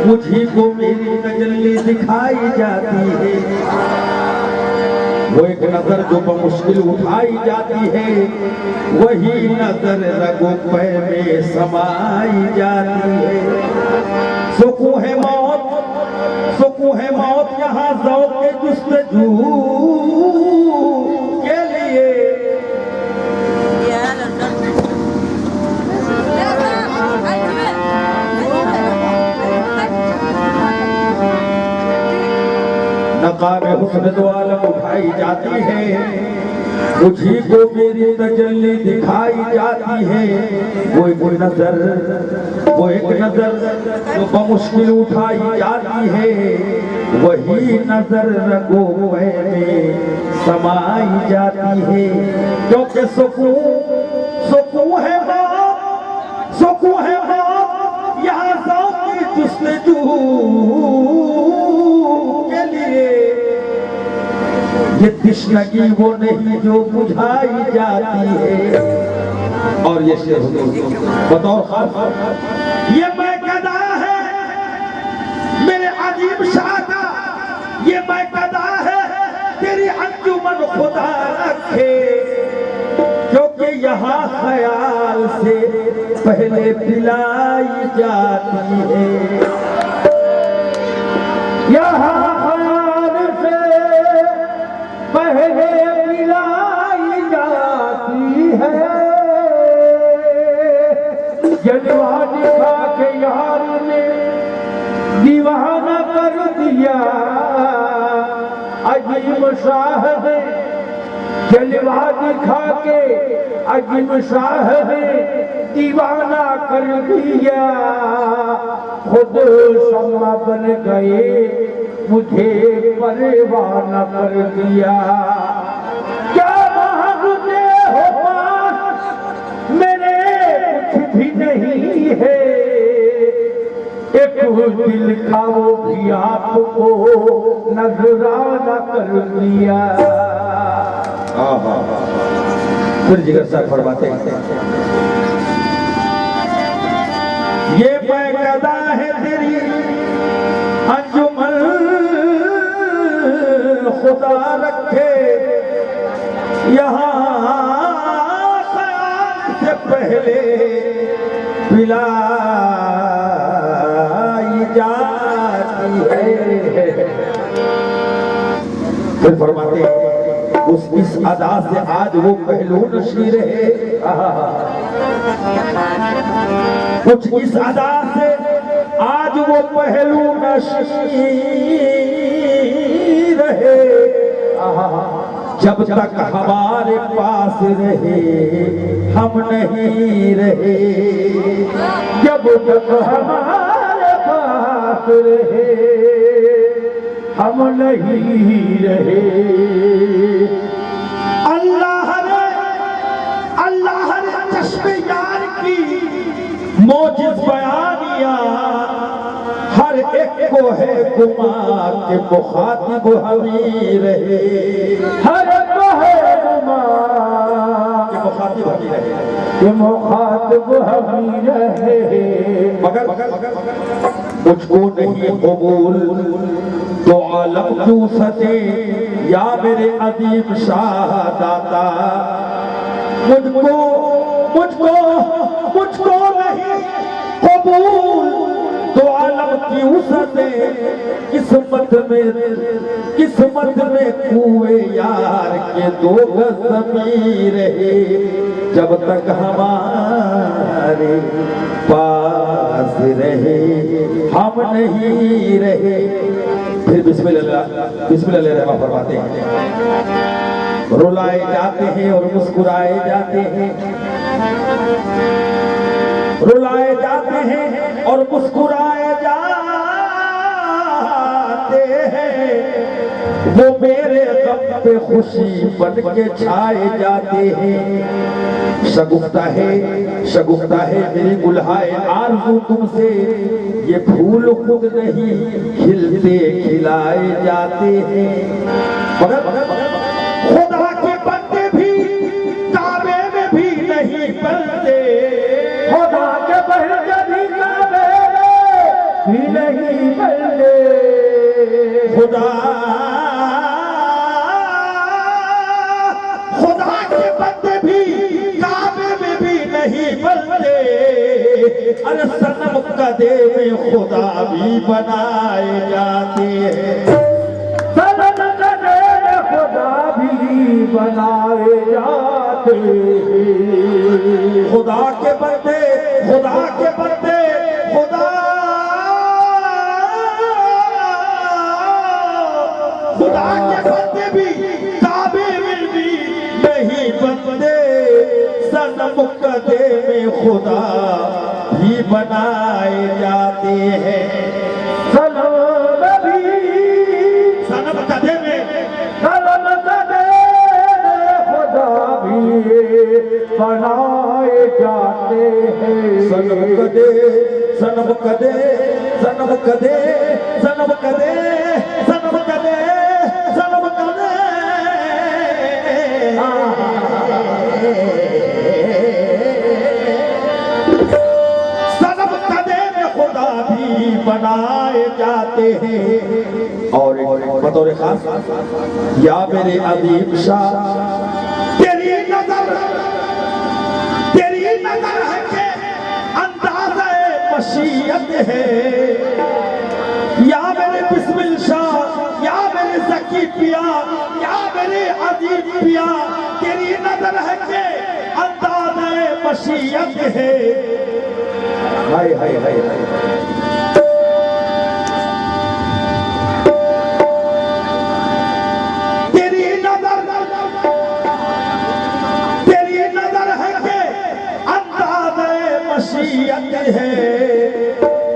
मुझी को मेरी तजल्ली दिखाई जाती है। वो एक नजर जो बमुश्किल उठाई जाती है, वही नजर रगो पे में समाई जाती है। सुकून है मौत यहाँ ज़ौक़ जुस्तजू के लिए। नक़ाब हुस्न दो आलम उठाई जाती है, मुझी को मेरी तजल्ली दिखाई जाती है। वो एक नजर जो बमुश्किल उठाई जाती है, वही नजर रगो में समाई जाती है। क्योंकि सुकून है मौत यहाँ ज़ौक़ जुस्तजू के लिए। ये तृष्णगी वो नहीं जो बुझाई जाती है। और ये शेर बताओ ये मैकदा है मेरे अजीब शाह का, ये मैकदा है तेरी अंजुमन खुदा रखे। क्योंकि यहाँ ख्याल से पहले पिलाई जाती है, यहाँ पहले पिलाई जाती है। जलवा दिखा के यार ने दीवाना कर दिया, अजीम शाह है। जलवा दिखा के अजीम शाह है, दीवाना कर दिया। खुद शम्मा बन गए, मुझे परवाना कर दिया। क्या मांगते हो पास मेरे, कुछ भी नहीं है। एक दिल था वो भी आपको नजराना कर दिया। फिर जिगर साहब फरमाते हैं, ये मैकदा है तेरी अंजुमन खुदा रखे। यहाँ ख्याल से पहले पिलाई जाती है। फिर फरमाते हैं इस अदा से आज वो पहलू नशी रहे। कुछ इस अदा से आज वो पहलू नशी रहे। जब तक हमारे पास रहे हम नहीं रहे, जब तक हमारे पास रहे हम नहीं रहे। अल्लाह ने चश्मे यार की मौजिज़ बयानिया, हर एक को है गुमा के मुखातिब हमी रहे। हर एक को है गुमा के मुखातिब हमी रहे, के मुखातिब हमी रहे। मगर मुझको नहीं कबूल तो आलम क्यों सते, या मेरे अदीब शाह दाता। मुझको नहीं कबूल तो आलम क्यों सते। किस्मत में कुए यार के दो गज ज़मीं रहे। जब तक हमारे पास रहे हम नहीं रहे। फिर बिस्मिल्लाह फरमाते हैं, रुलाए जाते हैं और मुस्कुराए जाते हैं। रुलाए जाते हैं और मुस्कुराए जाते हैं। वो मेरे गम पे खुशी बन के छाए जाते हैं। शगुफ्ता है मेरी गुलहाए आरज़ू तुमसे, ये फूल खुद नहीं खिलते खिलाए जाते हैं। मगर खुदा के बंदे भी काबे में भी नहीं बनते। खुदा के बंदे भी काबे में भी नहीं बनते खुदा खुदा के बंदे भी काबे में भी नहीं बनते अरे सनम कदे में खुदा भी बनाए जाते हैं सनम कदे में खुदा भी बनाए जाते हैं खुदा के बंदे खुदा के बंदे खुदा खुदा के बंदे भी काबे में भी नहीं बनते सनम कदे में खुदा भी बनाए जाते हैं सनम कदे में खुदा भी बनाए जाते हैं सनम कदे सनम कदे सनम कदे सनम कदे सनम कदे सनम कदे सनम कदे में खुदा भी बनाए जाते हैं और बतौर खास या मेरे अदीब शाह तेरी नजर है के अंदाज़े मशीयत है या मेरे बिस्मिल शाह या मेरे ज़की पिया या मेरे अदीब पिया तेरी नजर है के अंदाज़े मशीयत है हाय हाय हाय है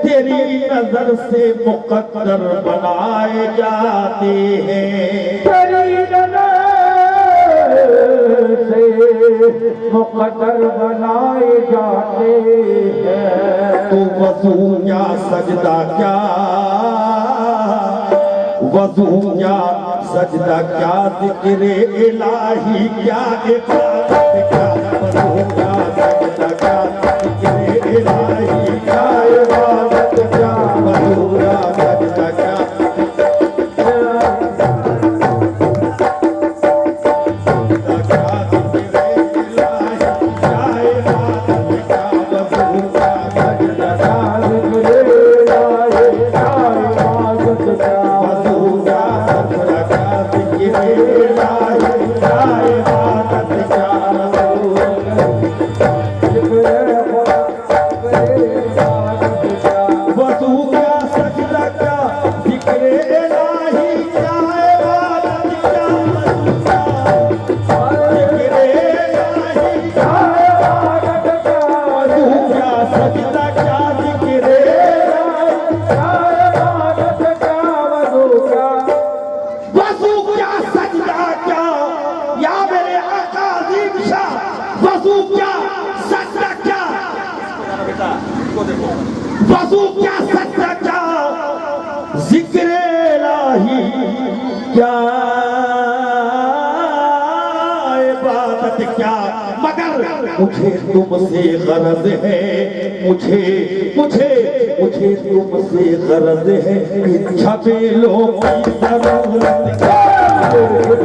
तेरी नजर से मुकद्दर बनाए जाते हैं तेरी नजर से मुकद्दर बनाए जाते हैं तो वज़ू क्या सजदा क्या वज़ू क्या सजदा क्या ज़िक्र इलाही क्या इबादत क्या वज़ू क्या सजदा क्या इलाही क्या इबादत क्या मधुरा सजदा क्या वज़ू क्या सजदा क्या ज़िक्र इलाही क्या इबादत क्या मगर मुझे तुमसे गरज है मुझे मुझे मुझे तुमसे गरज है इच्छा पे लोग की जरूरत क्या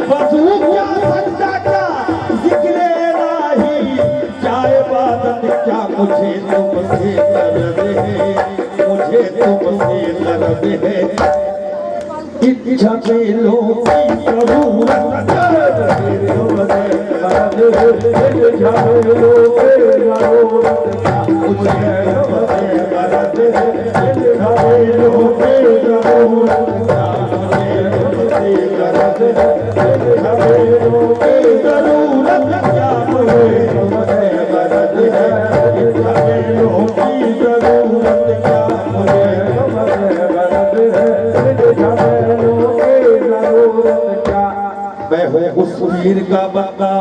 वज़ू क्या सजदा क्या ज़िक्र इलाही क्या इबादत क्या मुझे तुमसे गरज है मुझे तुमसे गरज है इच्छा दिलों की जरूरत मुझे मैं हूँ उस पीर का बंदा,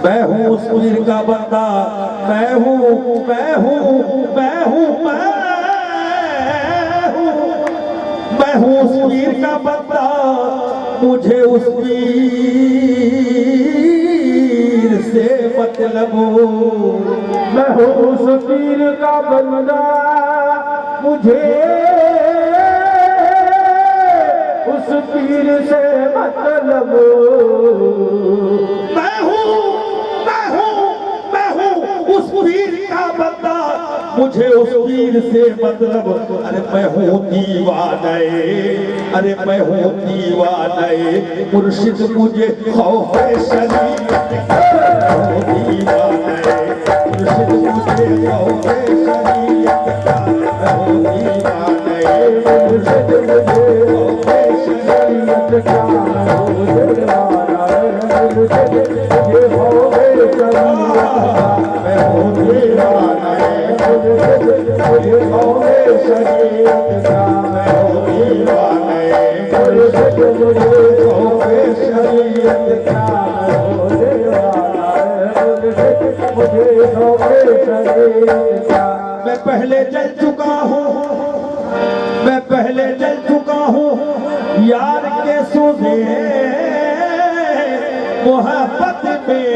मैं हूँ उस पीर का बंदा, मैं हूँ मैं हूँ मैं हूँ मैं हूँ उस पीर का बंदा, मुझे उस पीर से मतलब। मैं हूँ उस पीर का बंदा, मुझे उस पीर से मतलब। मैं हूँ उस पीर का बंदा, मुझे उस पीर से मतलब। अरे मैं हूँ दीवाने, अरे मैं हूँ दीवाने, मुर्शिद मुझे खौफ है शरीयत का। दीवाने मुर्शिद मुझे खौफ है शरीयत का। मैं हूँ दीवाने मुर्शिद मुझे खौफ है शरीयत का। मुझे दीवाना है, मुर्शिद मुझे खौफ है शरीयत का। मैं हूँ दीवाना है मुझे खौफ है शरीयत का। मैं हूँ दीवाना है मुर्शिद मुझे खौफ है शरीयत का। मुझे दीवाना है, मुझे खौफ है शरीयत का। मैं पहले चल चुका हूँ, मैं पहले चल चुका हूँ यार के सोने मोहब्बत में।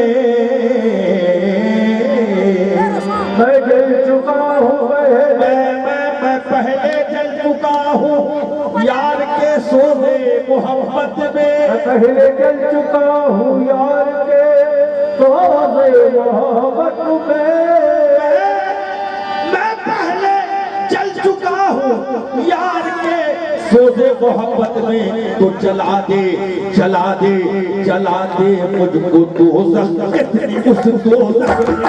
मैं जल चुका हूँ मैं पहले चल चुका हूँ यार के सोने मोहब्बत में। पहले चल चुका हूँ यार के सोज़े मोहब्बत में। मैं पहले चल चुका हूँ यार के सोज़े मोहब्बत में। तो चला दे चला दे चला दे मुझको दोज़ख, कितनी उस दोज़ख में।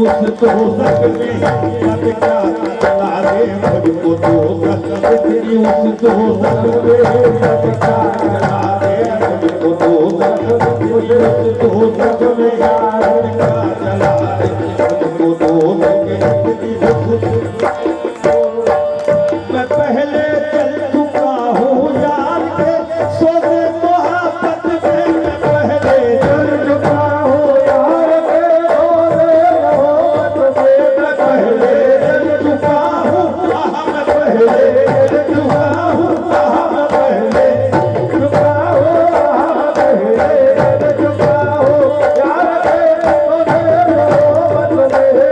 उस दोज़ख में मत क्या चला दे मुझको दोज़ख, कितनी उस दोज़ख में मत क्या चला दे मुझको दोज़ख, कितनी उस दोज़ख में मत क्या चला दे मुझको दोज़ख, कितनी उस। मैं पहले चल चुका हूँ यार के सोज़े मोहब्बत में। मैं पहले चल चुका हूँ यार के सोज़े मोहब्बत में। मैं पहले चल चुका हूँ, मैं पहले चल चुका हूँ, मैं पहले चुका हूँ, पहले चल चुका हूँ यार के सोज़े मोहब्बत में। पहले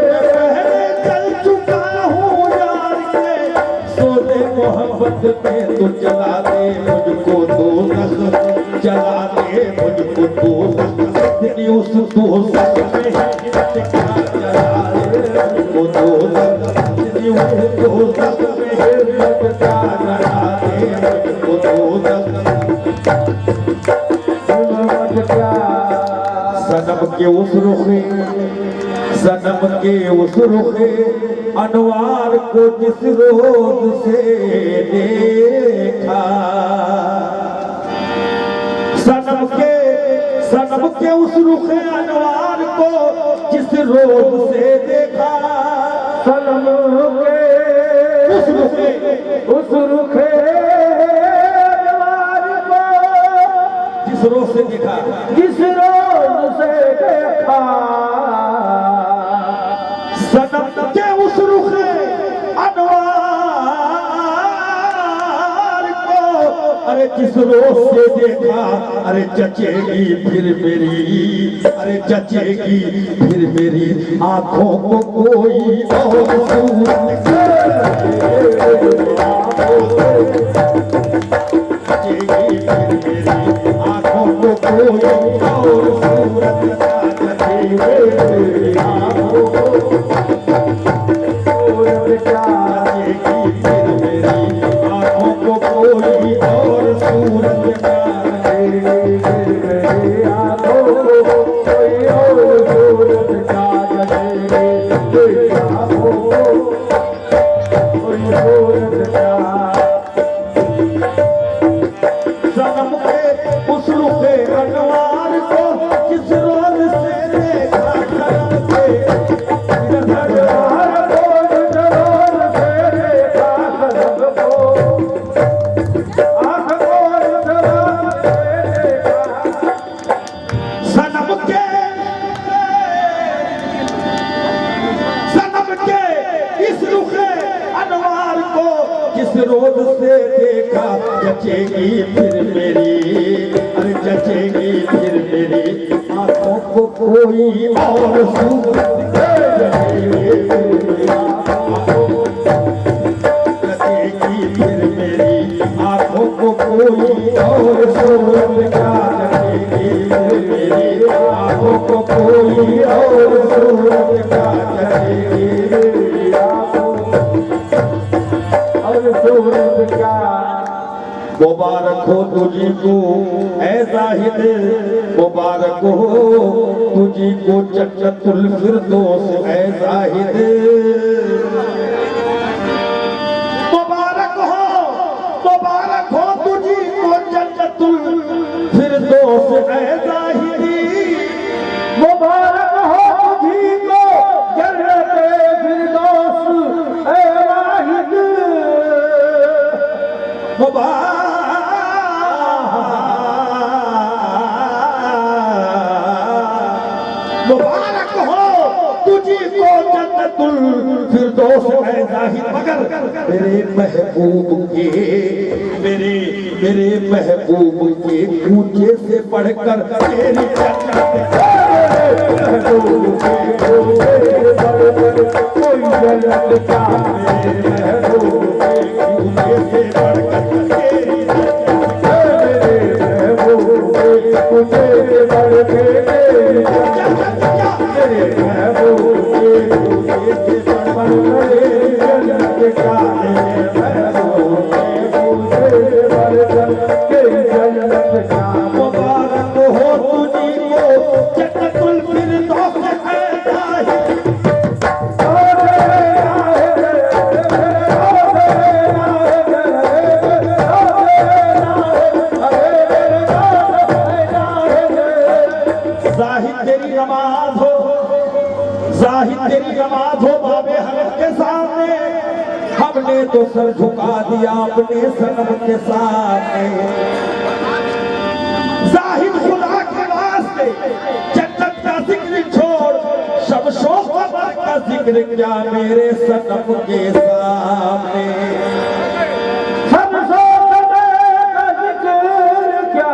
चल चुका हूँ यार के सोज़े मोहब्बत में। तो चला दे मुझको दोज़ख, चला दे मुझको दोज़ख, कितनी उस दोज़ख में मत क्या चला दे मुझको दोज़ख, कितनी उस दोज़ख में मत क्या चला दे मुझको दोज़ख। सनम के उस रुखे, सनम के उस रुखे अनवार को जिस रोज से देखा। सनम के उस रुखे अनवार को जिस रोज से देखा। सनम के उस रुखे अनवार को जिस रोज से देखा, जिस रोज से देखा। सनम के उस रुखे अनवार को, अरे जिस रोज से देखा। अरे जचेगी फिर मेरी, अरे जचेगी फिर मेरी आंखों को कोई और सूरत। जचेगी फिर मेरी आंखों को कोई और सूरत ना जचेगी मेरी आंखों को। जचेगी फिर मेरी आंखों को कोई और सूरत ना। सनम के उस रुखे अनवार सनम के इस रुखे अनवार को जिस रोज से देखा जचेगी फिर मेरी, अरे जचेगी फिर मेरी आंखों को कोई और सूरत जचेगी फिर मेरी आंखों को कोई और सूरत का, जचेगी फिर मेरी आंखों को कोई और सूरत का, जचेगी मेरी आंखों और सूरत का। मुबारक हो तुझी को ऐ जाहिद, मुबारक हो तुझी को जन्नतुल फिरदौस ऐ जाहिद। मुबारक हो तुझी को जन्नतुल फिरदौस ऐ जाहिदी। मुबारक हो तुझी को जन्नते फिरदौस ऐ वाहिद। मुबारक हो तुझी को जन्नतुल फिरदौस ऐ जाहिद। मगर मेरे महबूब के ऊंचे से बढ़कर तेरी जन्नत कोई जन्नत का, ऊंचे से बढ़कर तेरी मुझे बढ़ के तेरी जन्नत का। मुबारक हो तुझी को जन्नतुल फिरदौस ऐ जाहिद। जाहिद तेरी नमाज हो बाबे हमें के सामने, हमने तो सर झुका दिया अपने सनम के सामने। जाहिद खुदा के वास्ते जन्नत का जिक्र छोड़, सब शौक का जिक्र क्या मेरे सनम के सामने। सब शौक का जिक्र क्या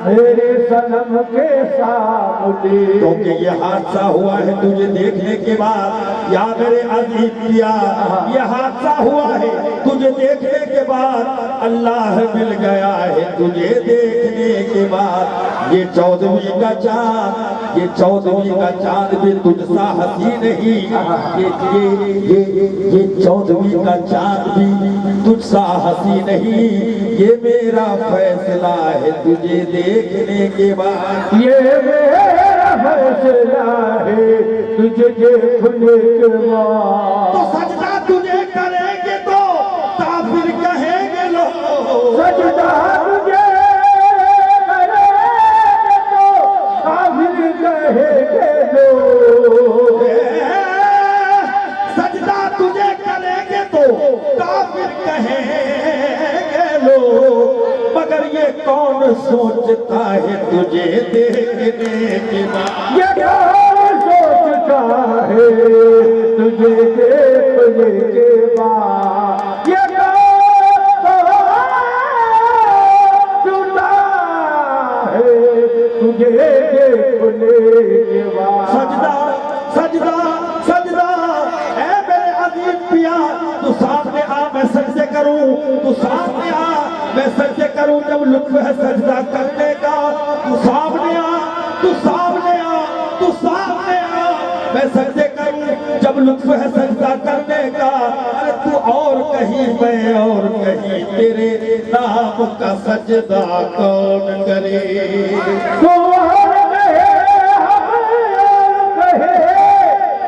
मेरे सनम के सामने। क्योंकि ये हादसा हुआ है तुझे देखने के बाद, या मेरे अजीज पिया ये हादसा हुआ है तुझे देखने के बाद, अल्लाह मिल गया है तुझे देखने के बाद। ये 14वीं का चांद, ये 14वीं का चांद भी तुझसा हंसी नहीं, ये 14वीं का चांद भी तुझसा हंसी नहीं। ये मेरा फैसला है तुझे देखने के बाद, ये मेरा फैसला है तुझे देखने के बाद। तो सजदा तुझे करेंगे तो काफिर कहेंगे लोग, सजदा तुझे करेंगे तो काफिर कहेंगे लोग। सजदा तुझे करेंगे तो काफिर कहेंगे लोग। मगर ये कौन सोचता है तुझे देखने के बाद, ये कौन सोचता है तुझे देखने के बाद। ये कौन सोचता है तुझे देखने के बाद। सजदा सजदा सजदा ऐ मेरे अजीज पिया, तू सामने आ मैं सजदे करूं, तू सामने आ मैं सजदे करूं। जब लुत्फ है सजदा करने का, तू सामने आ, तू सामने आ, तू सामने आ मैं सजदे करूं। जब लुत्फ है सजदा करने का, अरे तू और कहीं मैं और कहीं, तेरे नाम का सजदा कौन करे। तो और कहे हम कहे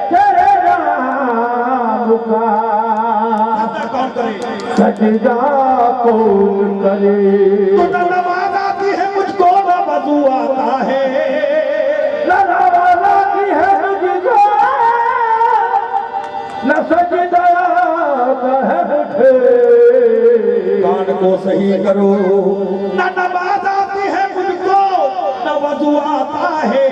तेरे नाम का कौन करे, सजदा कौन करे। तो न नमाज आती है मुझको न वज़ू आता है, न नमाज आती है मुझको न सजदा है मुझे। कान को सही करो। न नमाज आती है मुझको न वजू आता है,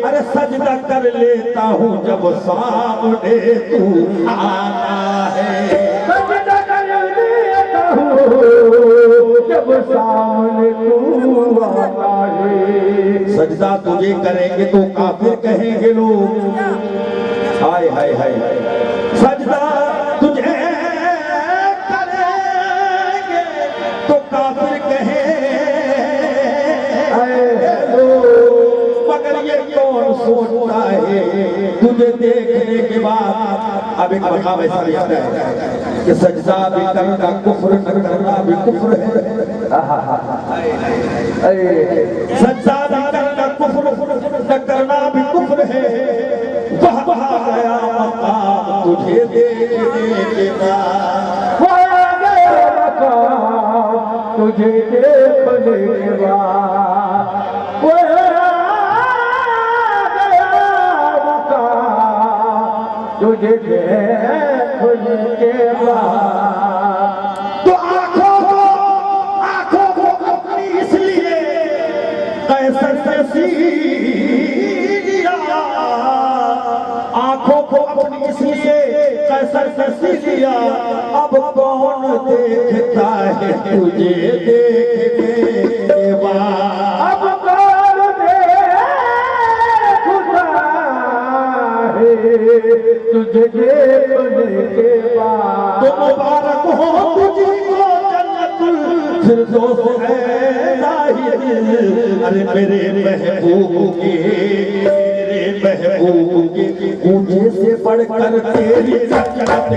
अरे सजदा कर लेता हूँ जब सामने तू आता है। सजदा कर लेता हूँ जब सामने तू आता है। सजदा तुझे करेंगे तो काफिर कहेंगे लोग, हाय हाय हाय। सजदा तुझे करेंगे तो काफिर कहेंगे लोग, मगर ये कौन सोचता है तुझे देखने के बाद। अब एक मकाम ऐसा भी आता है कि सजदा भी करना कुफ्र, न करना भी कुफ्र है। सजदा भी करना कुफ्र, न करना भी कुफ्र है। वह गया मकाम तुझे देखने के बाद, वह गया मकाम तुझे देखने के बाद, वह गया मकाम तुझे देखने के बाद। तो आंखों को अपनी इसलिए कैसर से सीलिया, आंखों को अपनी इसलिए कैसर से सीलिया। अब कौन देखता है तुझे देखने के बाद, अब कौन देखता है तुझे देखने के बाद। तो मुबारक हो तुझको जन्नतुल फिरदौस है ज़ाहिद। अरे मेरे महबूब के, मेरे महबूब के मुझे से बढ़कर तेरी जन्नत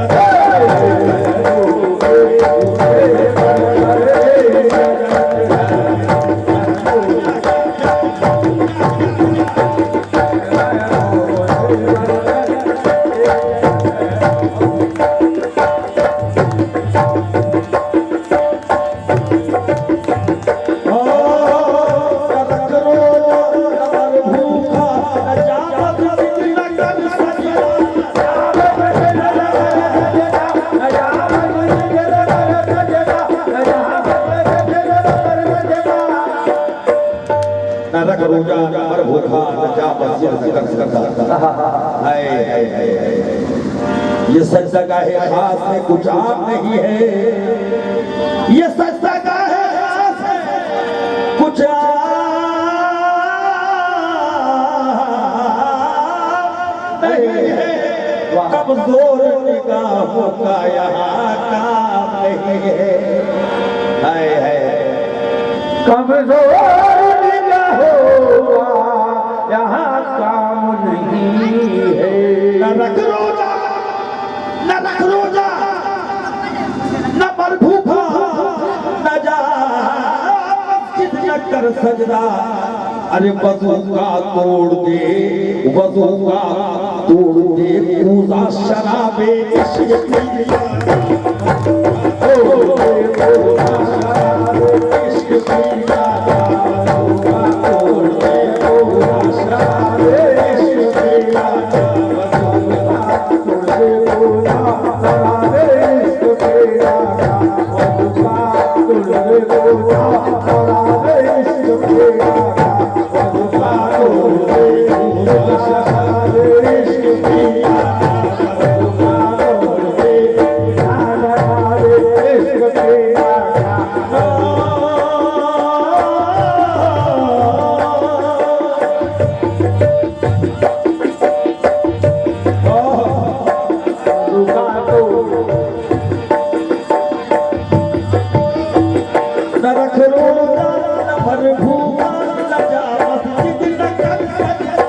नरक रोजा पर भूखा न जा मस्जिद कर सकता। हाय हाय हाय, ये सच जगह खास में कुछ आम नहीं है, ये सच जगह खास है कुछ आम नहीं है। कमजोर निगाहों का यहाँ काम नहीं है। हाय हाय, कमजोर यहाँ काम नहीं है। नरक रोजा, नरक रोजा, न पर भूखा न जा मस्जिद न कर सजदा। अरे वज़ू का तोड़ दे, वज़ू का तोड़ दे, पूजा शराबे इश्क पिया। इश्क पिया नरक रोजा न भर भूखा न जा मस्जिद न कर सजदा।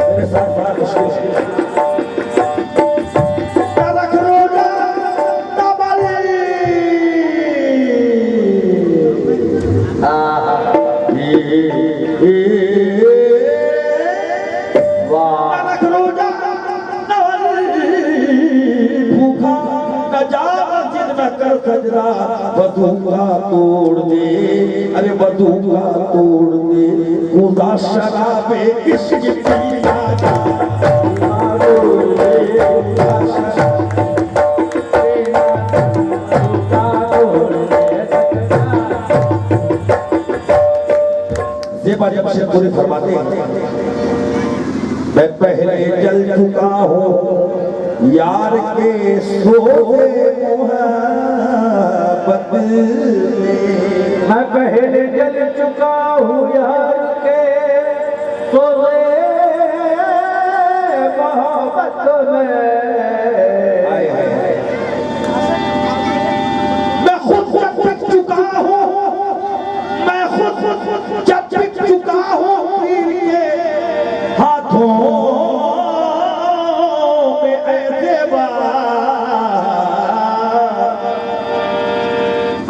मेरे साथ बड़ा मुश्किल है। नरक रोजा न भर नरक रोजा भूखा न जा मस्जिद न कर सजदा। वज़ू का तोड़ दे, अरे वज़ू का तोड़ दे, खुदा शराबे इश्क पिया जा। जेबा जब से पूरे फरमाते हैं, मैं पहले जल चुका हूँ यार के सोए मोहब्बत में, मैं पहले जल चुका हूँ यार के सोए मोहब्बत में। मैं खुद जग चुका हूँ, मैं खुद जग चुका हूँ पीर के हाथों में ऐसे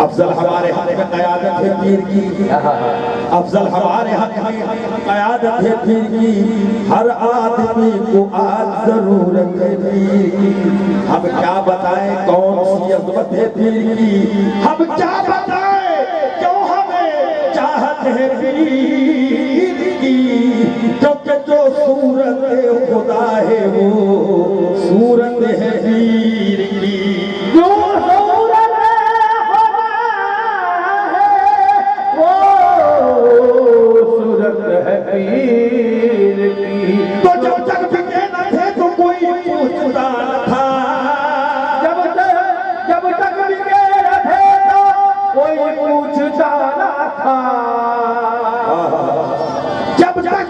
अफजल हमारे हक में क़यादत है पीर की, अफजल हमारे हक में क़यादत है पीर की, हर आदमी को आज जरूरत है पीर की। हम क्या बताएं कौन सी अज़मत है पीर की, हम क्या बताएं क्यों हमें चाहत है पीर की, क्योंकि जो सूरत खुदा है वो सूरत है पीर की। जो सूरत है पीर की, तो जब तक बिके न थे तो कोई पूछता न था, जब तक बिके न थे तो कोई पूछता न था, जब तक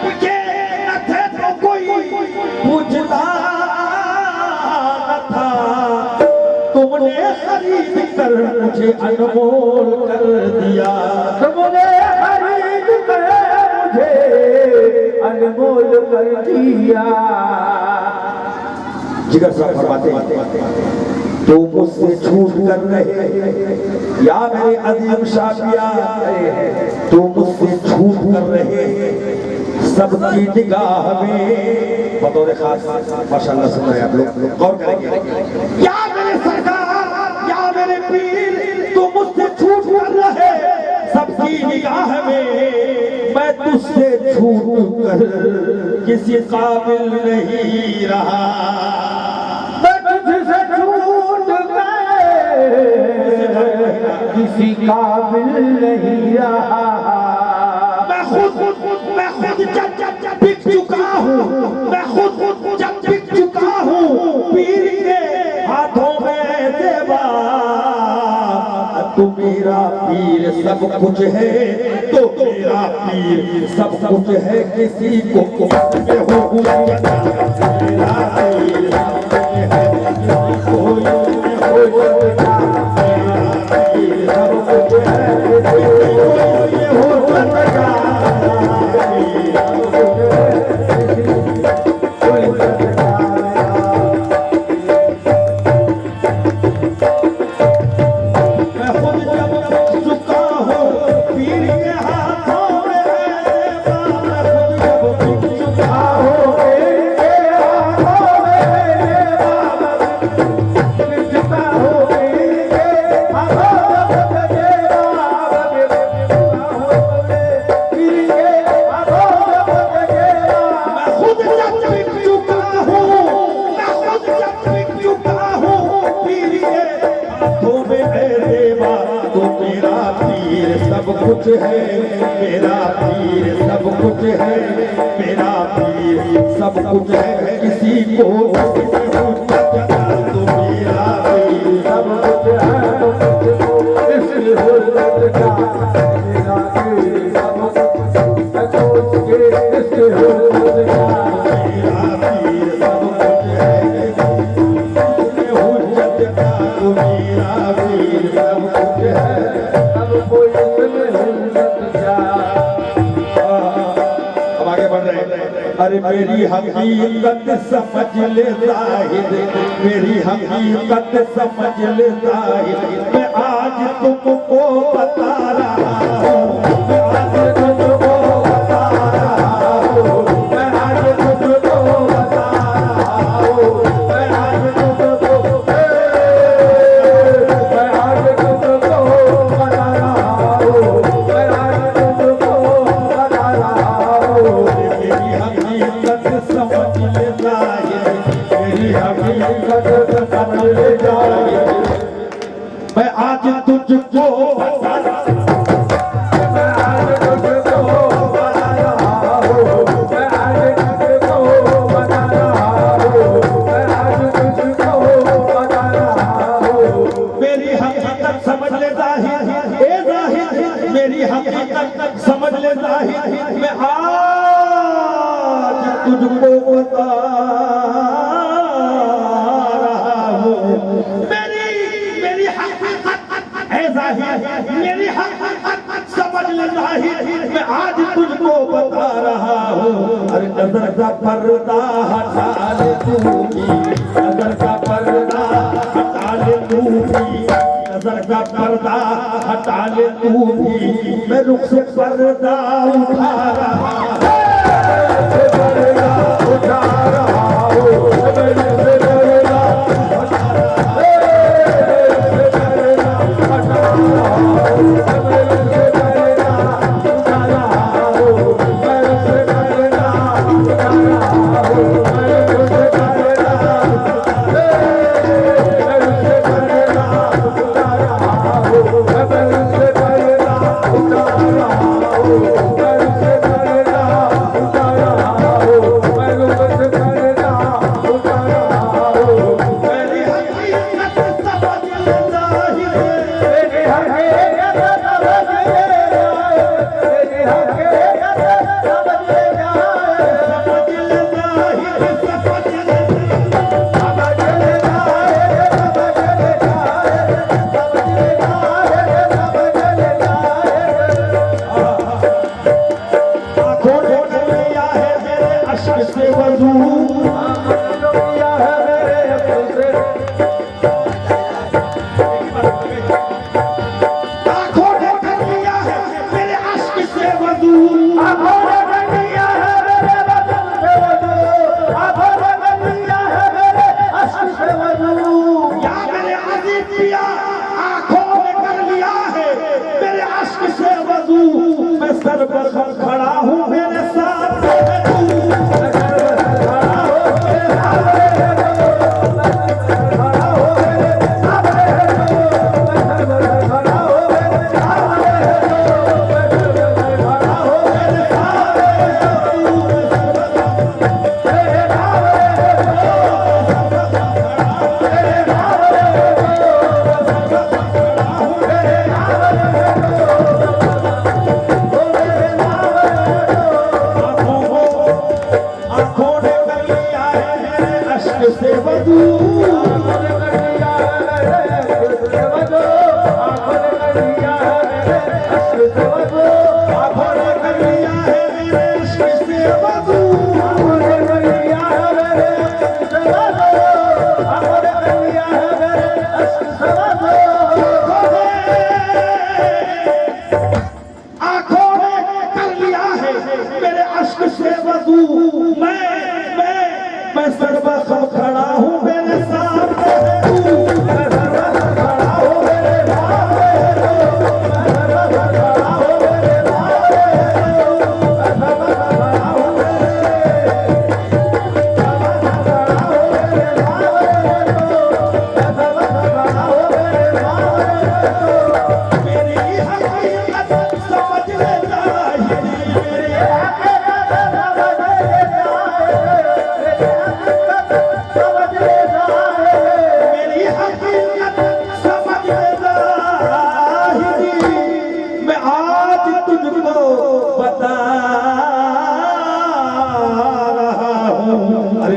बिके न थे तो कोई पूछता न था। तुमने खरीद कर मुझे अनमोल कर दिया, तुमने खरीद कर मुझे अनमोल कर दिया। जिगर साहब फरमाते हैं, तो मुझसे छूट कर रहे या मेरे अजीम शाफिया, तो मुझसे छूट कर रहे सबकी निगाह में, बतौर खास माशाल्लाह सुन रहे हैं आप लोग, गौर करेंगे। या मेरे सरकार या मेरे पीर, तो मुझसे छूट कर रहे सबकी निगाह में, मैं तुझसे छूट कर किसी काबिल नहीं रहा, मैं तुझसे छूट गए किसी काबिल नहीं रहा। मैं खुद जब बिक चुका हूँ, मैं खुद जब बिक चुका हूँ पीर के हाथों में देवा। तू मेरा पीर सब कुछ है, तो मेरा पीर सब कुछ है, किसी को हो मेरा पीर कुछ है, मेरा पीर सब कुछ है, मेरा पीर सब कुछ है, किसी को तो मेरा पीर सब कुछ है, इस हुर्रत का मेरा पीर सब कुछ है, इस हुर्रत का मेरा पीर सब कुछ है, हुर्रत का मेरा पीर सब कुछ है। अब कोई अरे मेरी हकीकत समझ ले जाहिद, मेरी हकीकत समझ ले जाहिद, मैं आज तुमको बता रहा हूँ, मैं आज तुमको बता रहा हूँ, मैं आज तुमको बता रहा हूँ, मैं आज तुमको बता रहा हूँ, मैं आज तुमको बता रहा हूँ। समझ ले जाए, मेरी हकीकत समझ ले जाए, मैं आज तुझको मैं आज तुझको जाहिर ए जाहिर मेरी हकीकत समझ ले जाहिर मैं आज तुझको बता रहा हूँ मेरी हकीकत ए जाहिर मेरी हकीकत समझ ले जाहिर मैं आज तुझको बता रहा हूँ। अरे नजर का पर्दा हटा ले तू भी, नजर का पर्दा हटा ले तू भी, नजर का पर्दा हटा ले तू भी, मैं रुख से पर्दा उठा रहा हूँ, पर्दा उठा रहा हूँ, खड़ा हूँ मेरे साथ मैं सर्वसम खड़ा हूँ मेरे साथ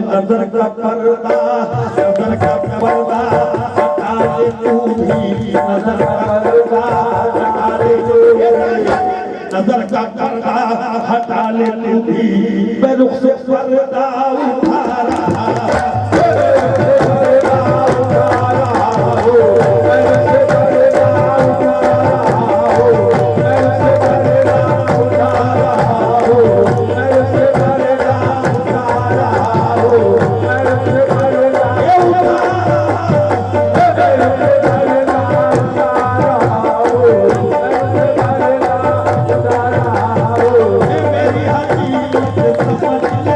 नजर का पर्दा हटा ले तू भी, नजर का पर्दा हटा ले तू भी, नजर का पर्दा हटा ले तू भी, मैं रुख से पर्दा उठा रहा मेरी हकीकत समझ ले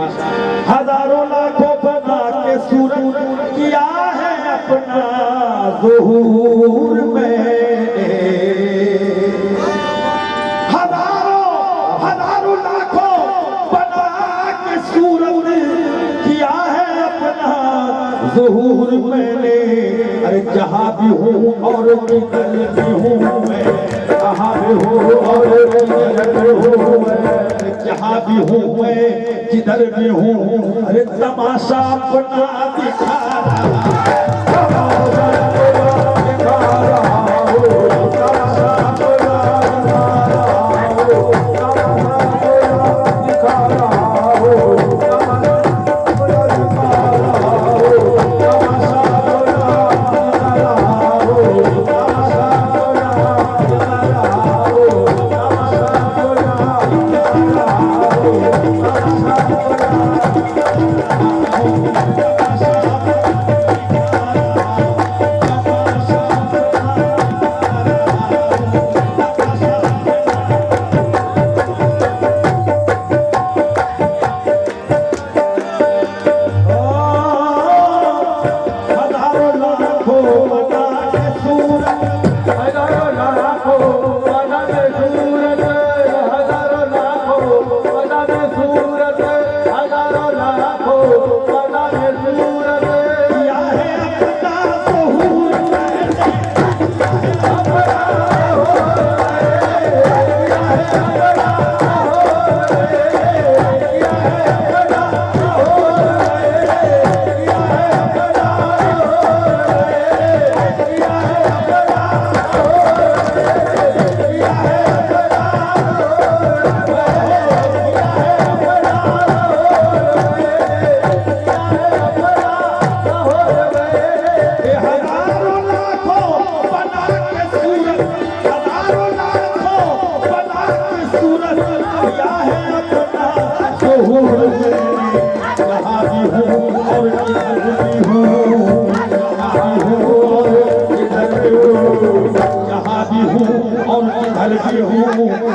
हजारों लाखों बना के सूरत किया है अपना ज़ुहूर मैंने। हजारों लाखों बना के सूरत किया है अपना ज़ुहूर मैंने। अरे जहाँ भी हूँ और किधर भी हूँ मैं, कहाँ भी हूँ और किधर भी हूँ मैं, जहाँ भी हूँ मैं जिधर भी हूँ, अरे तमाशा अपना दिखा रहा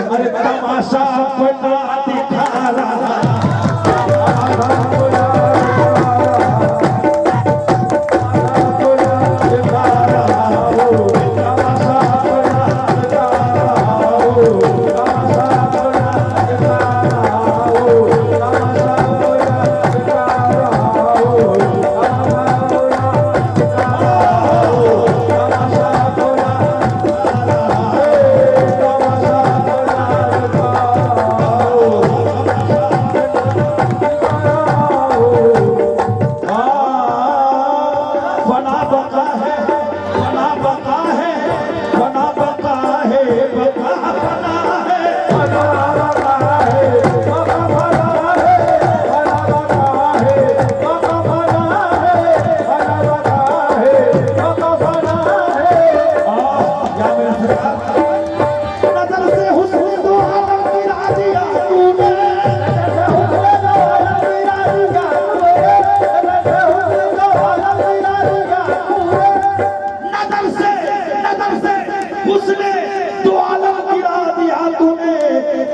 अरे तमाशा अपना दिखा रहा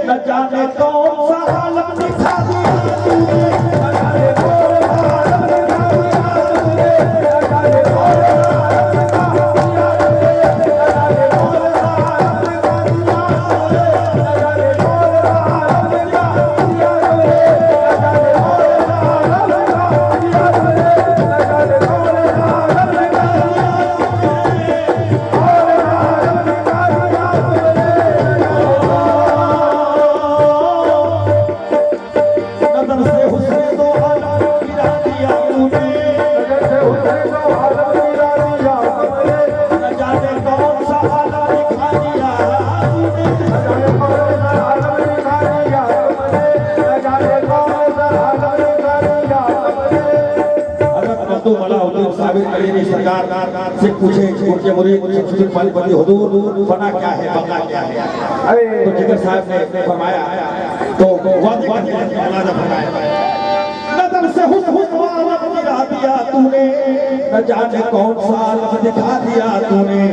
न जाने कौन सा आलम दिखा दिया तूने, न जाने कौन सा आलम दिखा दिया तूने, न जाने कौन सा आलम दिखा दिया तूने, न जाने कौन सा आलम दिखा दिया तूने, न जाने कौन सा आलम दिखा दिया तूने, न जाने कौन सा आलम दिखा दिया तूने, न जाने कौन सा आलम दिखा दिया सरकार से पूछे उनके मुरीद पालीपति हुजूर फना क्या है, बका क्या है, तो जिगर साहब ने फरमाया तो वादी फरमाया नजर से हुस्न गिरा दिया तूने, न जाने कौन सा आलम दिखा दिया तूने,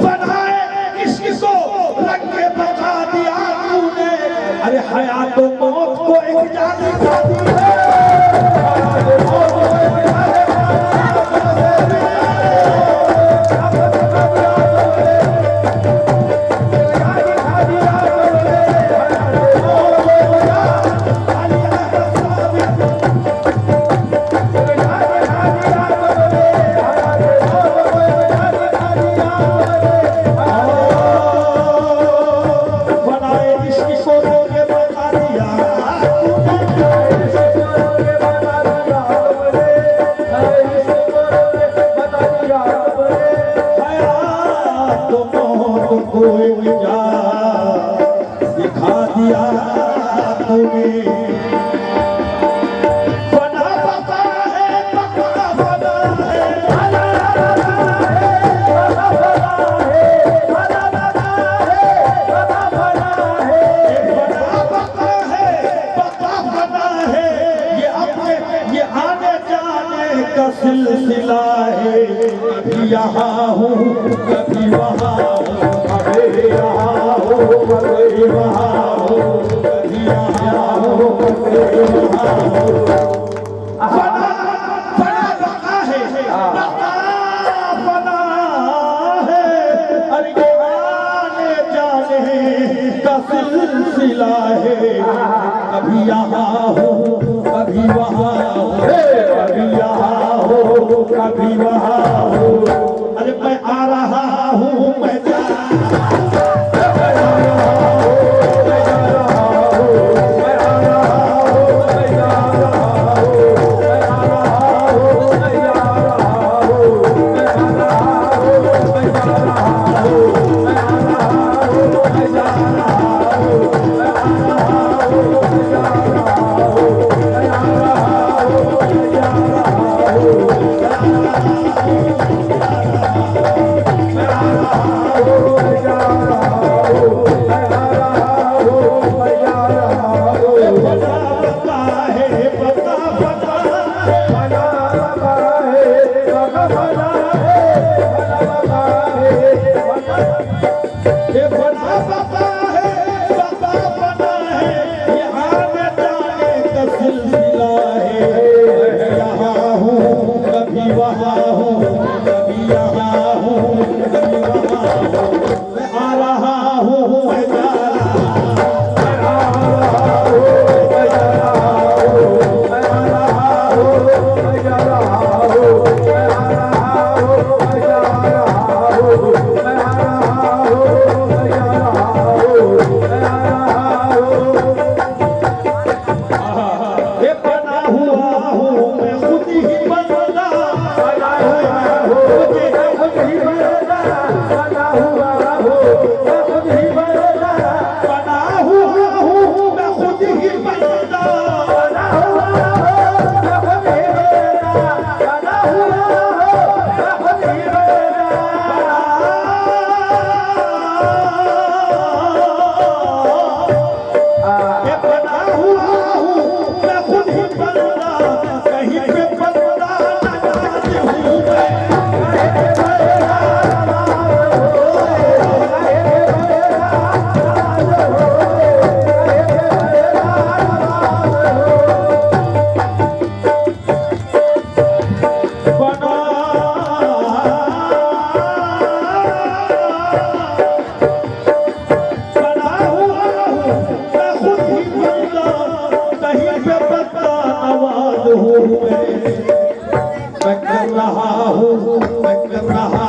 बनाए इश्क को रंग के बचा दिया तूने। अरे हयात तो मौत को एक जान खाती है। सिलसिला है कभी यहाँ हूँ कभी वहाँ हूँ, कभी यहाँ हूँ कभी वहाँ हूँ, कभी यहाँ हूँ कभी वहाँ हूँ। बड़ा बका है, बना है, अरे ये आने जाने का सिलसिला है कभी यहाँ हूँ कभी वहाँ हूँ, कभी यहाँ हूँ कभी वहाँ हूँ। अरे मैं आ रहा हूँ मैं जा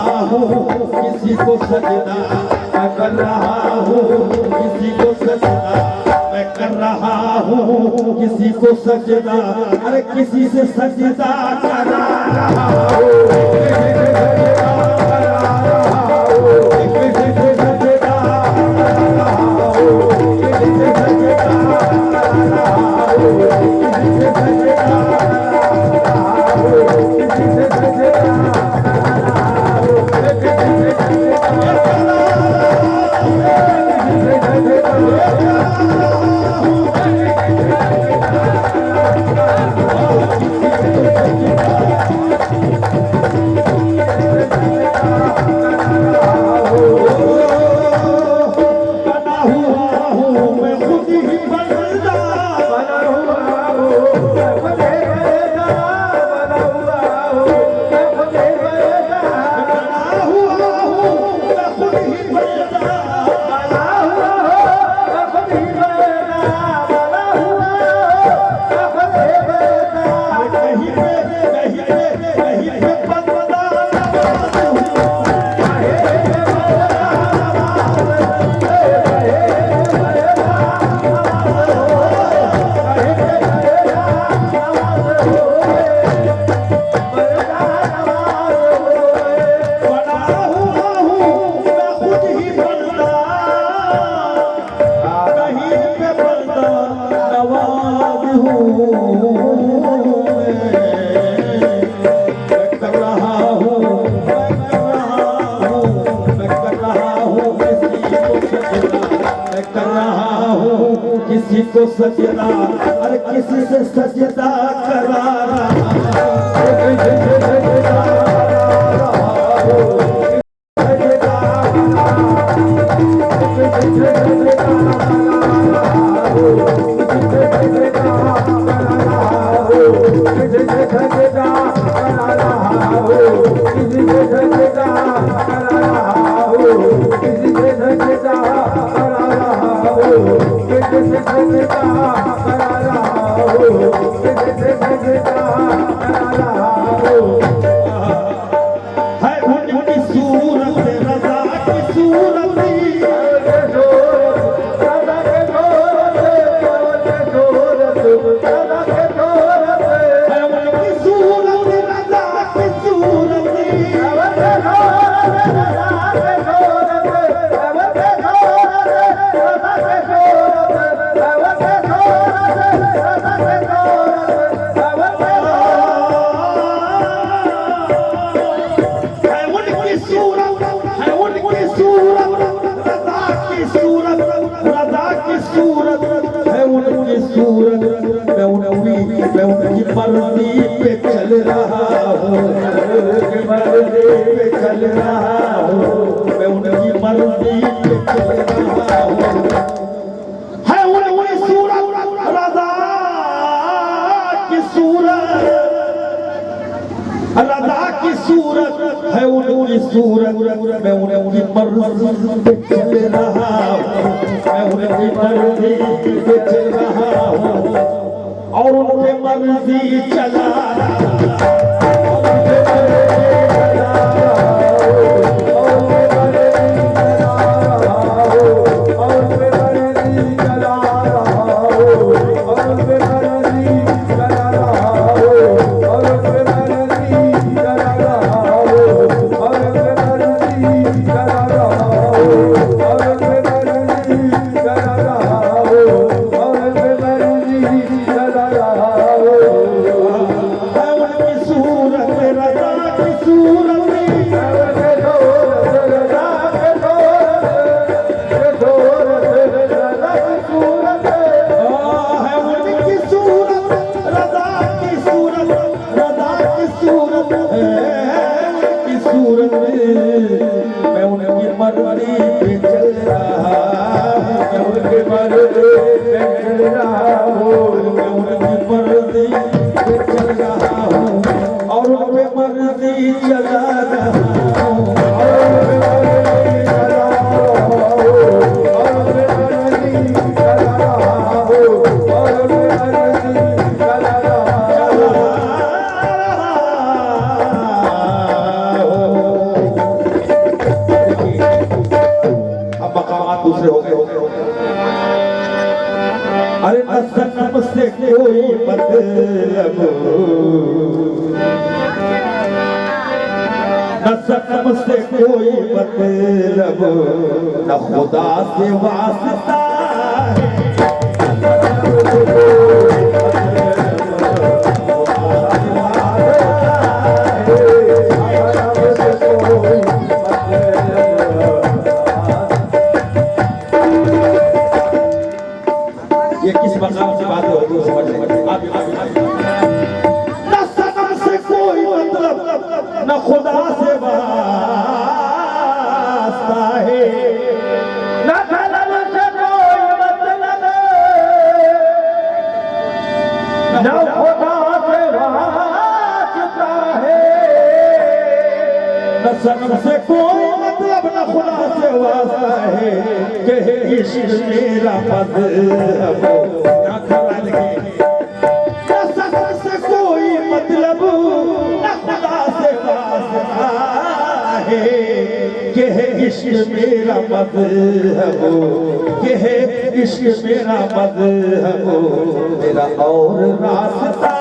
किसी को सजना मैं कर रहा हूँ, किसी को सजना मैं कर रहा हूँ, किसी को सजना अरे किसी से सजदा करा रहा हूँ मैं कर रहा हूँ मैं कर रहा हूँ मैं कर रहा हूँ किसी को सजदा अरे किसी से सजदा करा रहा है उनकी सूरत रज़ा की सूरत मैं उनकी मर्जी पे चल रहा हूँ मर्जी पे चल रहा हूँ मैं उनकी मर्जी पे चल रहा हूँ है उनकी सूरत रज़ा की सूरत रज़ा की सूरत है उनकी सूरत मैं उनकी मर्जी पे चल रहा हूँ मैं उनकी मर्जी पे चल रहा हूँ और उनके मर्जी चला मैं उनकी मर्जी पे चल रहा मैं उनकी मर्जी पे चल रहा हूँ मैं उनकी मर्जी पे चल रहा हूँ और उनकी मर्जी चला रहा हूँ दूसरे हो गए अरे न सनम से कोई मतलब न सनम से कोई मतलब न खुदा से वास्ता ये किस मकाम की बात होती है समझ लें न सनम से कोई मतलब न खुदा से वास्ता है न सनम से कोई मतलब न खुदा से वास्ता है न सनम से कोई मतलब न खुदा से वास्ता है कि इश्क मेरा मज़हब से कोई मतलब न खुदा से वास्ता है कि इश्क मेरा मज़हब कि इश्क मेरा मज़हब मेरा और रास्ता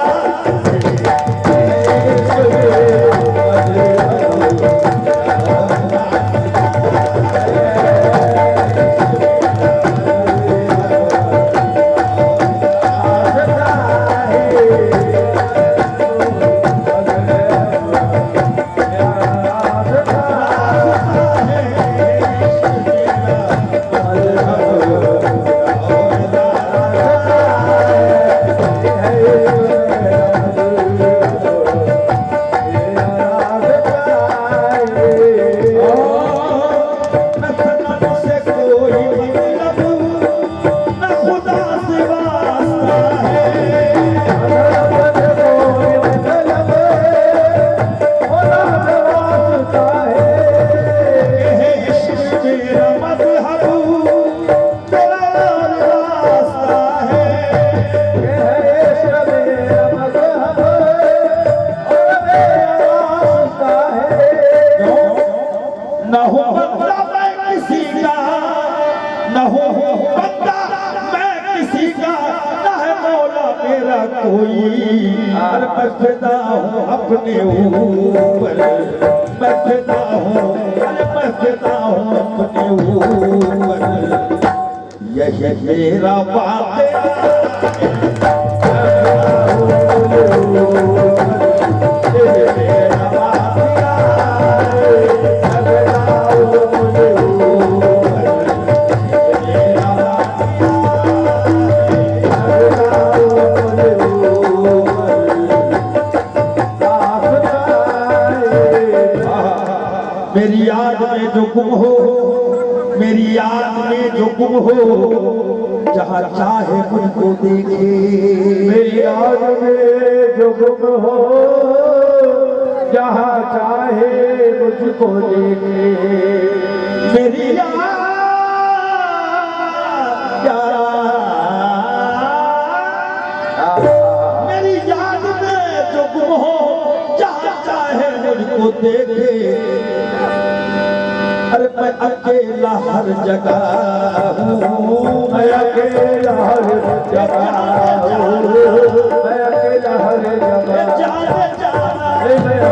कोई, अरे मैं फिदा हूँ अपने ऊपर, मैं फिदा हूँ, अरे मैं फिदा हूँ अपने ऊपर, यही मेरा वाक़या मेरी याद में जो गुम हो, मेरी याद में जो गुम हो, जहाँ चाहे मुझको देखे, मेरी याद में जो गुम हो, जहाँ चाहे मुझको देखे, मेरी याद मेरी याद में जो गुम हो, जहाँ चाहे मुझको देखे, अरे मैं अकेला हर जगह हूँ, मैं अकेला हर जगह हूँ, मैं अकेला हर जगह, मैं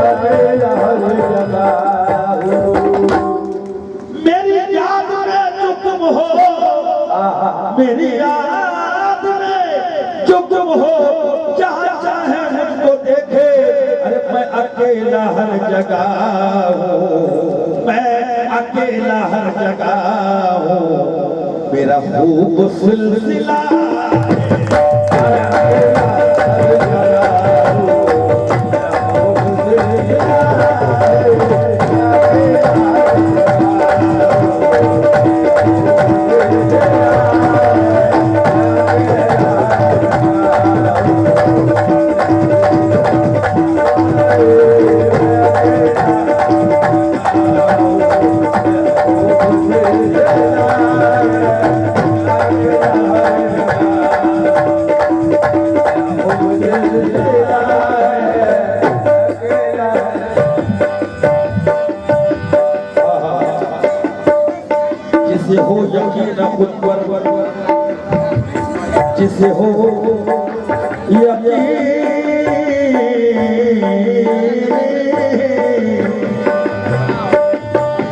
अकेला हर जगह हूँ। मेरी याद में जो तुम हो, मेरी याद में जो तुम हो, जहाँ चाहे मुझको देखे, अरे मैं अकेला हर जगह हूँ, मैं अकेला हर जगह हूँ, मेरा खूब सिलसिला जिसे हो यकीन खुद पर, जिसे हो यकीन,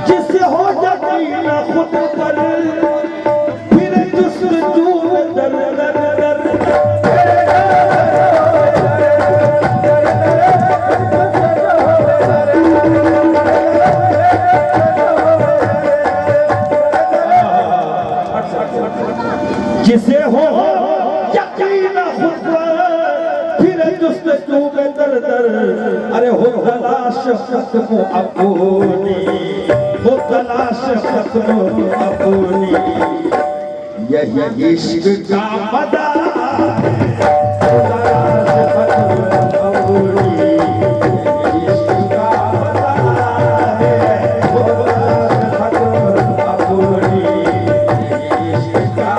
जिसे हो यकीन खुद पर, फिर जुस्तजू में दर दर दर, जिसे हो यकीन खुद पर, फिर जुस्तजू में दर दर, अरे हो तलाश खत्म अपनी, हो तलाश खत्म अपनी, यही इश्क का मजा, हो तलाश खत्म अपनी, यही इश्क का मजा है, हो तलाश खत्म अपनी, यही इश्क का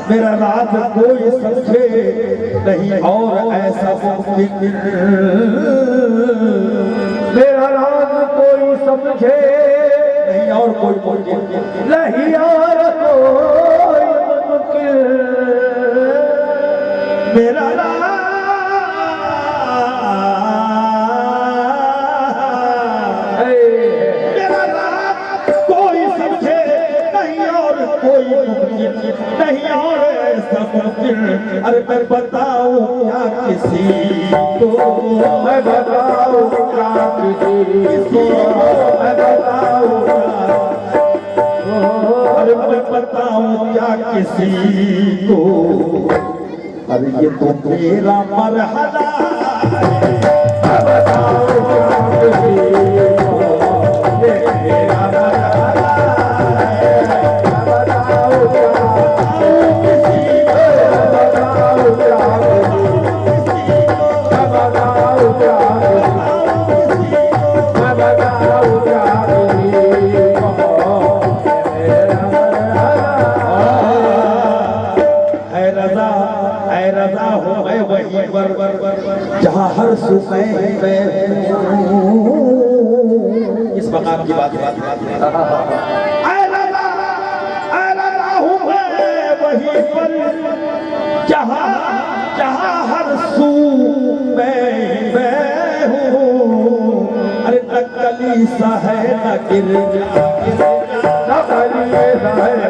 मेरा राज कोई समझे नहीं और ऐसा मुमकिन, मेरा राज कोई समझे नहीं और कोई मुमकिन नहीं और कोई मुमकिन, मेरा राज कोई समझे नहीं और कोई मुमकिन नहीं और ऐसा मुमकिन, अरे मैं बताऊं क्या किसी को, मैं बताऊं क्या किसी को, मैं बताऊं अरे मैं बताऊं क्या किसी को, अरे ये तो मेरा मरहला है, मैं बताऊं क्या किसी को, ये मेरा मरहला है, मैं बताऊं क्या किसी को, मैं बताऊं क्या किसी को, मैं बताऊं क्या किसी को, मैं बताऊं क्या किसी को, है रज़ा है ऐ रज़ा हूँ मैं वहीं पर जहाँ हर सू मैं हूँ। इस मकाम की बात ऐ रज़ा हूँ मैं वहीं पर जहाँ जहाँ हर सू मैं हूँ। अरे नकली सा है न गिरजा नकली सा है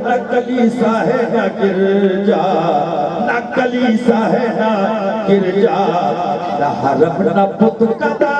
नकली सा है ना गिरजा नकली सा है ना गिरजा न हरम न पुत कदा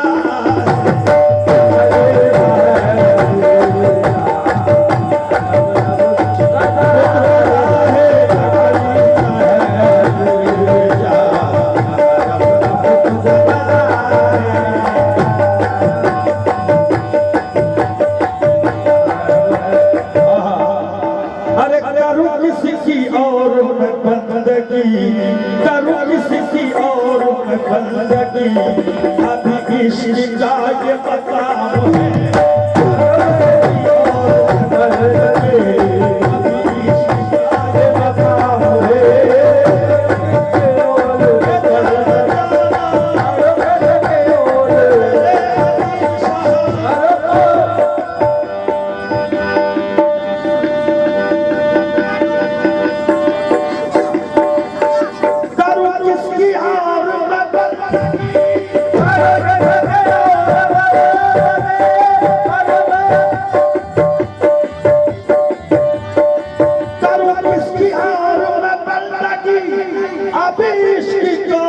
अभी इश्क का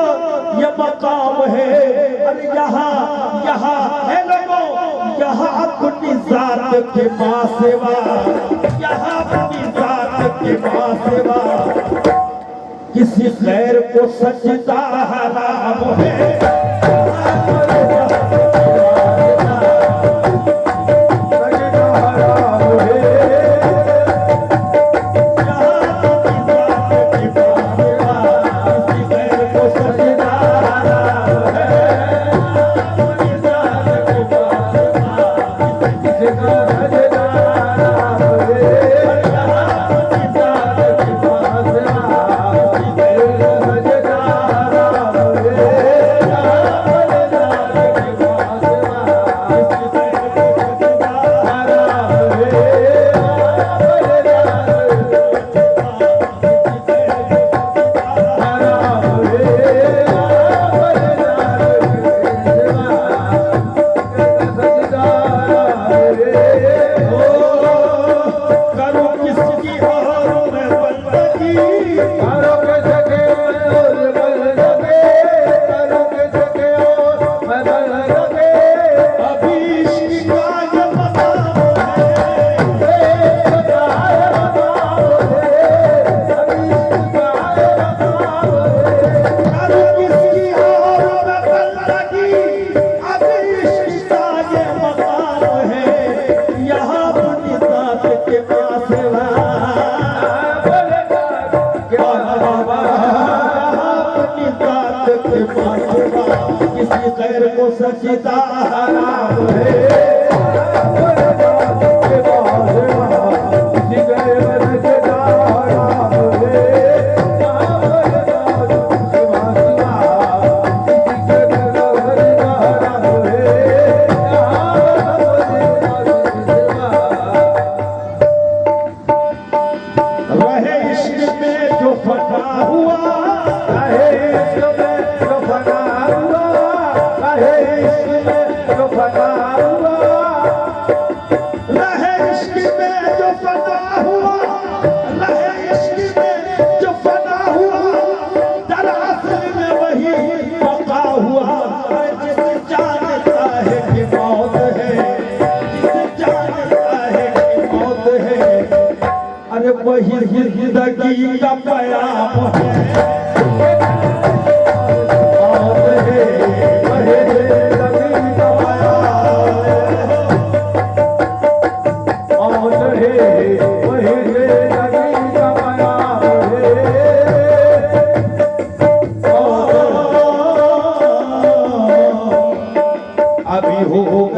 ये मकाम है। के मासेवा यहाँ अपनी जात के मासेवा किसी गैर को सजदा हराम है। किसी गैर को सजदा हराम है। वही जिंदगी का पैगाम है। हो